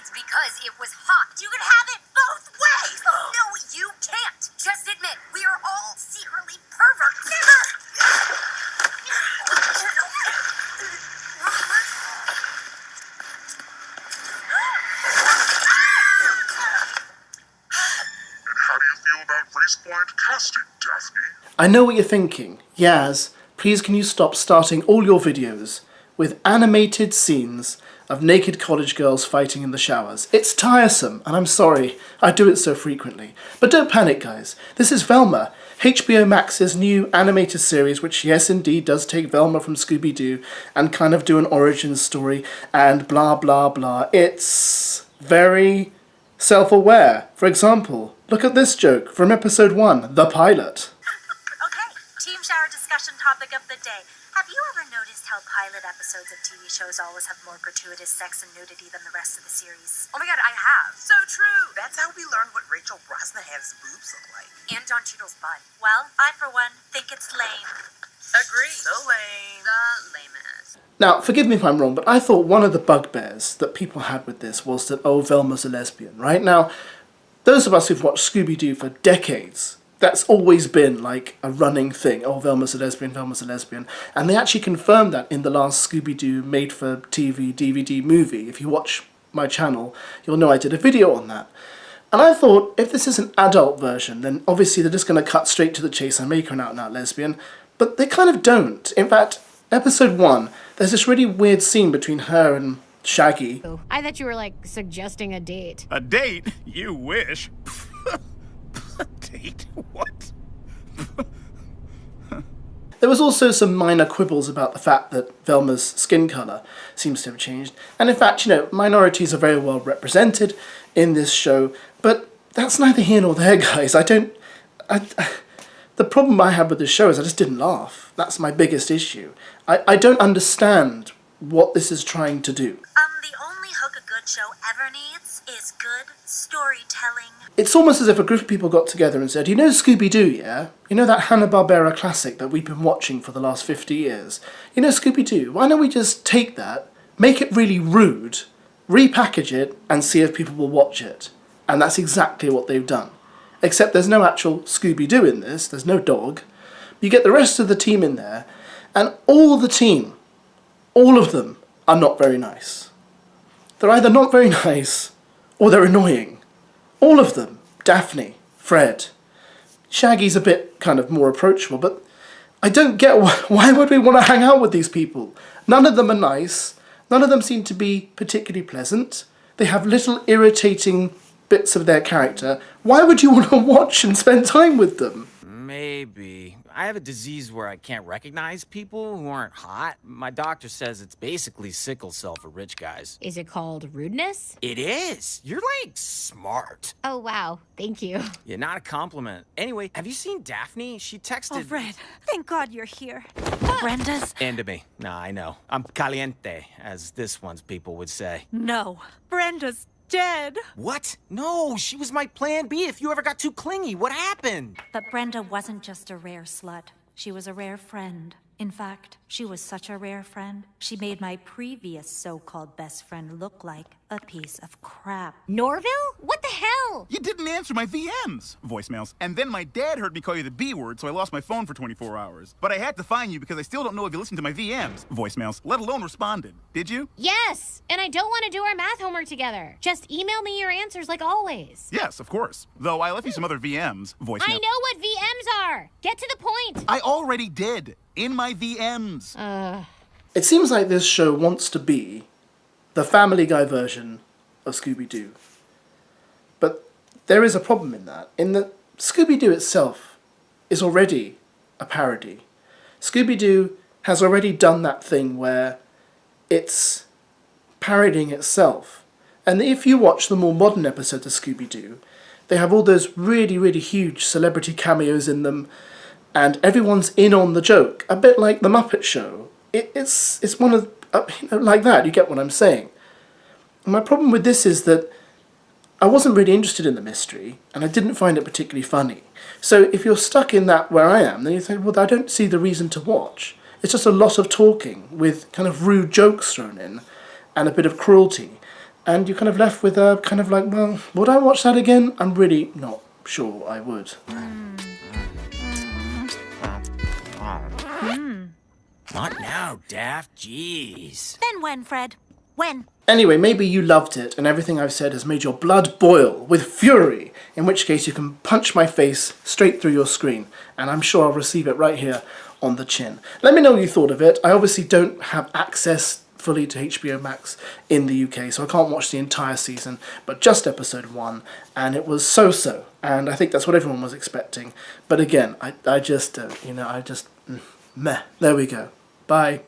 It's because it was hot. You can have it both ways. No, you can't. Just admit, we are all secretly perverts. How do you feel about race-blind casting, Daphne? I know what you're thinking. Yaz, please can you stop starting all your videos with animated scenes of naked college girls fighting in the showers. It's tiresome, and I'm sorry, I do it so frequently. But don't panic, guys. This is VELMA, HBO Max's new animated series, which yes indeed does take Velma from Scooby Doo and kind of do an origin story and blah blah blah. It's very self-aware. For example, look at this joke from episode 1, the pilot. Okay, team shower discussion topic of the day. Have you ever noticed how pilot episodes of TV shows always have more gratuitous sex and nudity than the rest of the series? Oh my god, I have. So true. That's how we learned what Rachel Brosnahan's boobs look like. And Don Cheadle's butt. Well, I for one think it's lame. Agree. So lame. The lamest. Now, forgive me if I'm wrong, but I thought one of the bugbears that people had with this was that, oh, Velma's a lesbian, right? Now, those of us who've watched Scooby Doo for decades, that's always been like a running thing. Oh, Velma's a lesbian, Velma's a lesbian. And they actually confirmed that in the last Scooby Doo made-for-TV DVD movie. If you watch my channel, you'll know I did a video on that. And I thought, if this is an adult version, then obviously they're just going to cut straight to the chase and make her an out-and-out lesbian. But they kind of don't. In fact, episode 1, there's this really weird scene between her and Shaggy. I thought you were, like, suggesting a date. A date? You wish. A date? What? There was also some minor quibbles about the fact that Velma's skin colour seems to have changed. And in fact, you know, minorities are very well represented in this show, but that's neither here nor there, guys. The problem I had with this show is I just didn't laugh. That's my biggest issue. I don't understand what this is trying to do. The only hook a good show ever needs is good storytelling. It's almost as if a group of people got together and said, you know Scooby Doo, yeah? You know that Hanna-Barbera classic that we've been watching for the last 50 years? You know Scooby Doo, why don't we just take that, make it really rude, repackage it, and see if people will watch it? And that's exactly what they've done. Except there's no actual Scooby Doo in this, there's no dog. You get the rest of the team in there, and all the team, all of them, are not very nice. They're either not very nice, or they're annoying. All of them. Daphne, Fred. Shaggy's a bit kind of more approachable, but I don't get why would we want to hang out with these people? None of them are nice. None of them seem to be particularly pleasant. They have little irritating bits of their character. Why would you want to watch and spend time with them? Maybe. I have a disease where I can't recognize people who aren't hot. My doctor says it's basically sickle cell for rich guys. Is it called rudeness? It is. You're, like, smart. Oh, wow. Thank you. Yeah, not a compliment. Anyway, have you seen Daphne? She texted... Oh, Fred, thank God you're here. Brenda's... Into me. Nah, I know. I'm caliente, as this one's people would say. No, Brenda's dead. What? No, she was my plan B if you ever got too clingy. What happened? But Brenda wasn't just a rare slut. She was a rare friend. In fact, she was such a rare friend, she made my previous so-called best friend look like a piece of crap. Norville? What the hell? You didn't answer my VMs, voicemails. And then my dad heard me call you the B word, so I lost my phone for 24 hours. But I had to find you because I still don't know if you listened to my VMs, voicemails, let alone responded. Did you? Yes, and I don't want to do our math homework together. Just email me your answers like always. Yes, of course. Though I left you some other VMs, voicemails. I know what VMs are. Get to the point. I already did. In my VMs. It seems like this show wants to be the Family Guy version of Scooby Doo. But there is a problem in that Scooby Doo itself is already a parody. Scooby Doo has already done that thing where it's parodying itself. And if you watch the more modern episodes of Scooby Doo, they have all those really, really huge celebrity cameos in them, and everyone's in on the joke, a bit like The Muppet Show. It's one of, like that, you get what I'm saying. And my problem with this is that I wasn't really interested in the mystery, and I didn't find it particularly funny. So if you're stuck in that where I am, then you think, well, I don't see the reason to watch. It's just a lot of talking with kind of rude jokes thrown in, and a bit of cruelty. and you're kind of left with a kind of like, well, would I watch that again? I'm really not sure I would. Not now, Daft. Jeez. Then when, Fred? When? Anyway, maybe you loved it and everything I've said has made your blood boil with fury, in which case you can punch my face straight through your screen, and I'm sure I'll receive it right here on the chin. Let me know what you thought of it. I obviously don't have access fully to HBO Max in the UK, so I can't watch the entire season, but just episode 1, and it was so-so, and I think that's what everyone was expecting. But again, I just, meh. There we go. Bye.